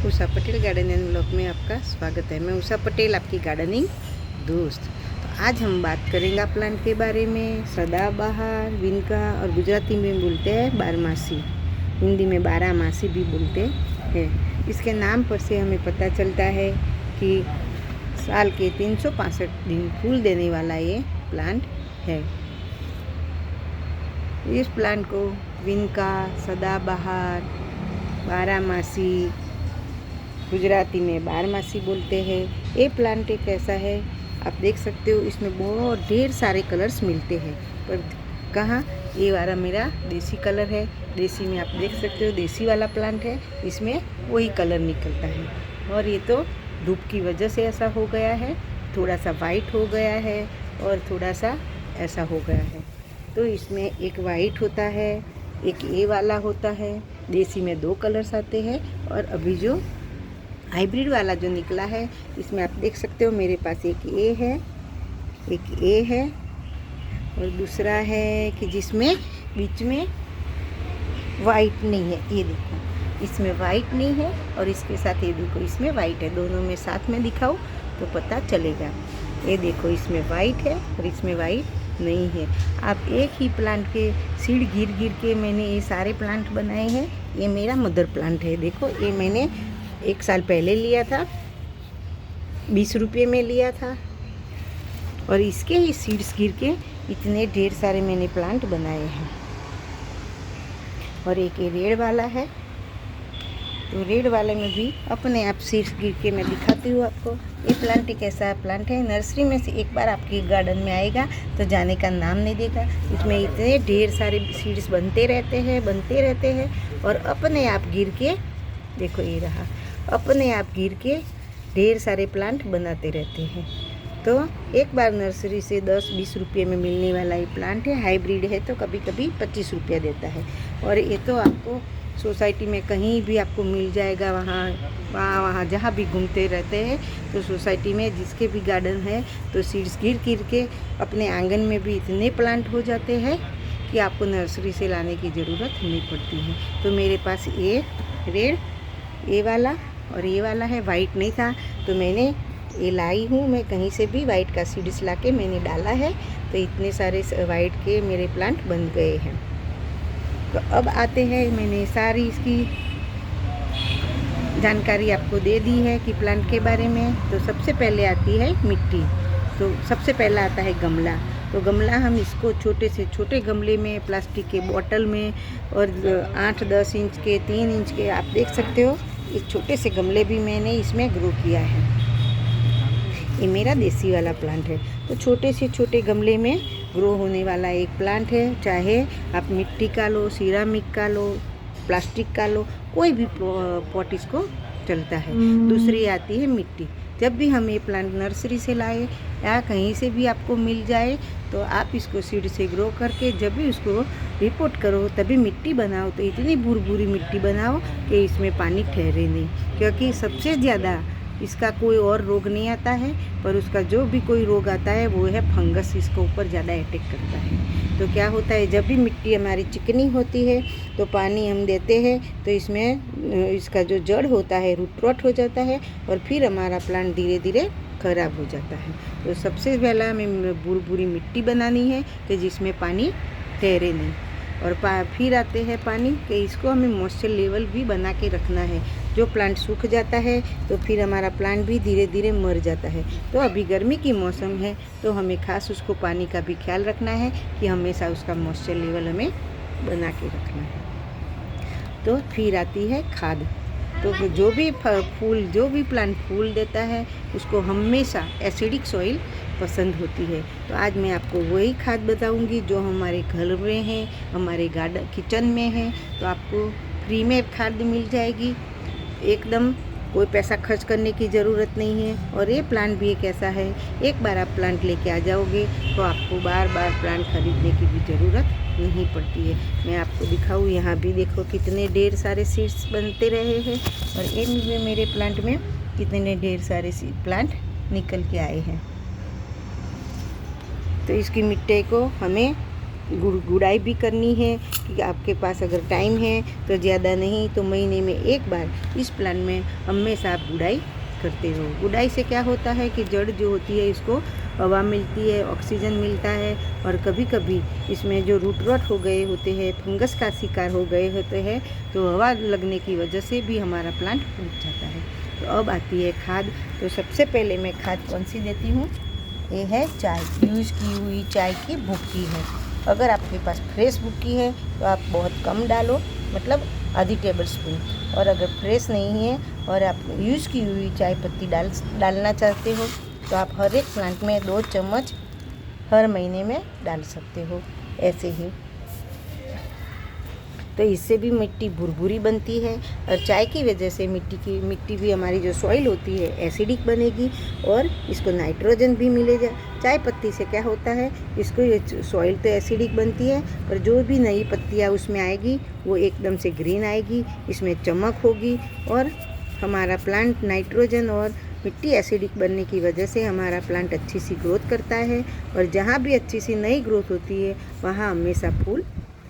Usha Patel garden and blog में आपका स्वागत है। मैं उषा पटेल, आपकी गार्डनिंग दोस्त। तो आज हम बात करेंगे प्लांट के बारे में। सदाबहार, विनका और गुजराती में बोलते हैं बारहमासी, हिंदी में बारहमासी भी बोलते हैं। इसके नाम पर से हमें पता चलता है कि साल के 365 दिन फूल देने वाला ये प्लांट है। इस प्लांट को विनका, सदाबहार, बारहमासी, गुजराती में बारहमासी बोलते हैं। ये प्लांट एक ऐसा है, आप देख सकते हो, इसमें बहुत ढेर सारे कलर्स मिलते हैं। पर कहाँ, ये वाला मेरा देसी कलर है। देसी में आप देख सकते हो, देसी वाला प्लांट है, इसमें वही कलर निकलता है। और ये तो धूप की वजह से ऐसा हो गया है, थोड़ा सा वाइट हो गया है और थोड़ा सा ऐसा हो गया है। तो इसमें एक वाइट होता है, एक ये वाला होता है। देसी में 2 कलर्स आते हैं और अभी जो हाइब्रिड वाला जो निकला है, इसमें आप देख सकते हो मेरे पास एक ए है, एक ए है और दूसरा है कि जिसमें बीच में वाइट नहीं है। ये देखो, इसमें वाइट नहीं है और इसके साथ ये देखो, इसमें वाइट है। दोनों में साथ में दिखाओ तो पता चलेगा। ये देखो, इसमें वाइट है और इसमें वाइट नहीं है। आप एक ही प्लांट के सीड गिर गिर के मैंने ये सारे प्लांट बनाए हैं। ये मेरा मदर प्लांट है। देखो, ये मैंने 1 साल पहले लिया था, 20 रुपये में लिया था और इसके ही सीड्स गिर के इतने ढेर सारे मैंने प्लांट बनाए हैं। और एक ये रेड वाला है, तो रेड वाले में भी अपने आप सीड्स गिर के मैं दिखाती हूँ आपको। ये प्लांट एक ऐसा प्लांट है, नर्सरी में से एक बार आपके गार्डन में आएगा तो जाने का नाम नहीं देगा। इसमें इतने ढेर सारे सीड्स बनते रहते हैं और अपने आप गिर के, देखो ये रहा, अपने आप गिर के ढेर सारे प्लांट बनाते रहते हैं। तो एक बार नर्सरी से 10-20 रुपये में मिलने वाला ये प्लांट है। हाइब्रिड है तो कभी कभी 25 रुपया देता है। और ये तो आपको सोसाइटी में कहीं भी आपको मिल जाएगा, वहाँ जहाँ भी घूमते रहते हैं तो सोसाइटी में जिसके भी गार्डन है तो सीड्स गिर गिर के अपने आंगन में भी इतने प्लांट हो जाते हैं कि आपको नर्सरी से लाने की ज़रूरत नहीं पड़ती है। तो मेरे पास ये रेड, ये वाला और ये वाला है। वाइट नहीं था तो मैंने ये लाई हूँ, मैं कहीं से भी वाइट का सीड्स ला के मैंने डाला है, तो इतने सारे वाइट के मेरे प्लांट बन गए हैं। तो अब आते हैं, मैंने सारी इसकी जानकारी आपको दे दी है कि प्लांट के बारे में। तो सबसे पहले आती है मिट्टी। तो सबसे पहला आता है गमला। तो गमला हम इसको छोटे से छोटे गमले में, प्लास्टिक के बोतल में और 8-10 इंच के, 3 इंच के, आप देख सकते हो, एक छोटे से गमले भी मैंने इसमें ग्रो किया है। ये मेरा देसी वाला प्लांट है। तो छोटे से छोटे गमले में ग्रो होने वाला एक प्लांट है। चाहे आप मिट्टी का लो, सिरामिक का लो, प्लास्टिक का लो, कोई भी पॉट इसको चलता है। दूसरी आती है मिट्टी। जब भी हम ये प्लांट नर्सरी से लाए या कहीं से भी आपको मिल जाए तो आप इसको सीड से ग्रो करके जब भी उसको रिपोर्ट करो तभी मिट्टी बनाओ। तो इतनी भुरभुरी मिट्टी बनाओ कि इसमें पानी ठहरे नहीं, क्योंकि सबसे ज़्यादा इसका कोई और रोग नहीं आता है, पर उसका जो भी कोई रोग आता है वो है फंगस, इसके ऊपर ज़्यादा अटैक करता है। तो क्या होता है, जब भी मिट्टी हमारी चिकनी होती है तो पानी हम देते हैं तो इसमें इसका जो जड़ होता है रूट रॉट हो जाता है और फिर हमारा प्लांट धीरे धीरे खराब हो जाता है। तो सबसे पहला हमें बुरी मिट्टी बनानी है कि जिसमें पानी ठहरे नहीं। और फिर आते हैं पानी, कि इसको हमें मॉइस्चर लेवल भी बना के रखना है। जो प्लांट सूख जाता है तो फिर हमारा प्लांट भी धीरे धीरे मर जाता है। तो अभी गर्मी की मौसम है तो हमें खास उसको पानी का भी ख्याल रखना है कि हमेशा उसका मॉइस्चर लेवल हमें बना के रखना है। तो फिर आती है खाद। तो जो भी प्लांट फूल देता है उसको हमेशा एसिडिक सॉइल पसंद होती है। तो आज मैं आपको वही खाद बताऊंगी जो हमारे घर में है, हमारे गार्डन किचन में है। तो आपको फ्री में खाद मिल जाएगी, एकदम कोई पैसा खर्च करने की ज़रूरत नहीं है। और ये प्लांट भी एक ऐसा है, एक बार आप प्लांट लेके आ जाओगे तो आपको बार बार प्लांट खरीदने की भी ज़रूरत नहीं पड़ती है। मैं आपको दिखाऊँ, यहाँ भी देखो कितने ढेर सारे सीड्स बनते रहे हैं और ये मेरे प्लांट में कितने ढेर सारे प्लांट निकल के आए हैं। तो इसकी मिट्टी को हमें गुड़ाई भी करनी है कि आपके पास अगर टाइम है तो ज़्यादा नहीं तो महीने में एक बार इस प्लांट में हमेशा आप गुड़ाई करते हो। गुड़ाई से क्या होता है कि जड़ जो होती है इसको हवा मिलती है, ऑक्सीजन मिलता है, और कभी कभी इसमें जो रूट रॉट हो गए होते हैं, फंगस का शिकार हो गए होते हैं, तो हवा लगने की वजह से भी हमारा प्लांट उग जाता है। तो अब आती है खाद। तो सबसे पहले मैं खाद कौन सी देती हूँ, ये है चाय, यूज़ की हुई चाय की भुक्की है। अगर आपके पास फ्रेश भुक्की है तो आप बहुत कम डालो, मतलब आधी टेबल स्पून। और अगर फ्रेश नहीं है और आप यूज़ की हुई चाय पत्ती डालना चाहते हो तो आप हर एक प्लांट में 2 चम्मच हर महीने में डाल सकते हो, ऐसे ही। तो इससे भी मिट्टी भुरभुरी बनती है, और चाय की वजह से मिट्टी भी हमारी जो सॉइल होती है एसिडिक बनेगी, और इसको नाइट्रोजन भी मिलेगा। चाय पत्ती से क्या होता है, इसको सॉइल तो एसिडिक बनती है, पर जो भी नई पत्तियाँ उसमें आएगी वो एकदम से ग्रीन आएगी, इसमें चमक होगी, और हमारा प्लांट नाइट्रोजन और मिट्टी एसिडिक बनने की वजह से हमारा प्लांट अच्छी सी ग्रोथ करता है, और जहाँ भी अच्छी सी नई ग्रोथ होती है वहाँ हमेशा फूल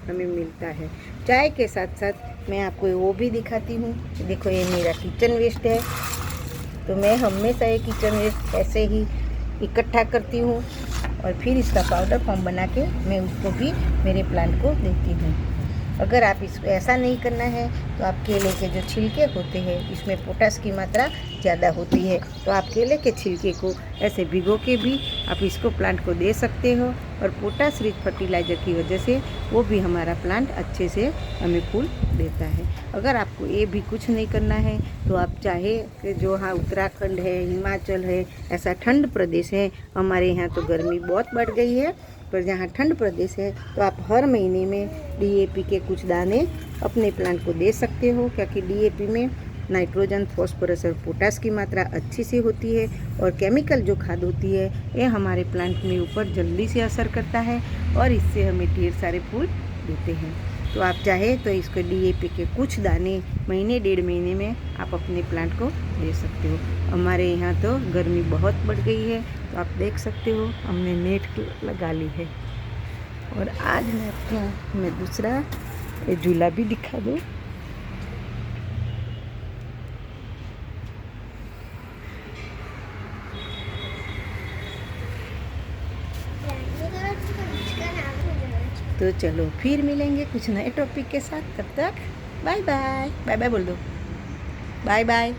हमें मिलता है। चाय के साथ साथ मैं आपको वो भी दिखाती हूँ। देखो ये मेरा किचन वेस्ट है, तो मैं हमेशा ये किचन वेस्ट ऐसे ही इकट्ठा करती हूँ, और फिर इसका पाउडर फॉर्म बना के मैं उसको भी मेरे प्लांट को देती हूँ। अगर आप इसको ऐसा नहीं करना है तो आप केले के जो छिलके होते हैं इसमें पोटास की मात्रा ज़्यादा होती है, तो आप केले के छिलके को ऐसे भिगो के भी आप इसको प्लांट को दे सकते हो, और पोटास रिच फर्टिलाइज़र की वजह से वो भी हमारा प्लांट अच्छे से हमें फूल देता है। अगर आपको ये भी कुछ नहीं करना है तो आप चाहे कि जो हाँ उत्तराखंड है, हिमाचल है, ऐसा ठंड प्रदेश है, हमारे यहाँ तो गर्मी बहुत बढ़ गई है, पर जहाँ ठंड प्रदेश है तो आप हर महीने में DAP के कुछ दाने अपने प्लांट को दे सकते हो, क्योंकि DAP में नाइट्रोजन, फॉस्फोरस और पोटास की मात्रा अच्छी सी होती है, और केमिकल जो खाद होती है ये हमारे प्लांट में ऊपर जल्दी से असर करता है, और इससे हमें ढेर सारे फूल देते हैं। तो आप चाहे तो इसको DAP के कुछ दाने महीने 1.5 महीने में आप अपने प्लांट को दे सकते हो। हमारे यहाँ तो गर्मी बहुत बढ़ गई है, तो आप देख सकते हो हमने नेट लगा ली है। और आज मैं दूसरा झूला भी दिखा दूँ। तो चलो फिर मिलेंगे कुछ नए टॉपिक के साथ, तब तक बाय बाय। बाय बाय बोल दो, बाय बाय।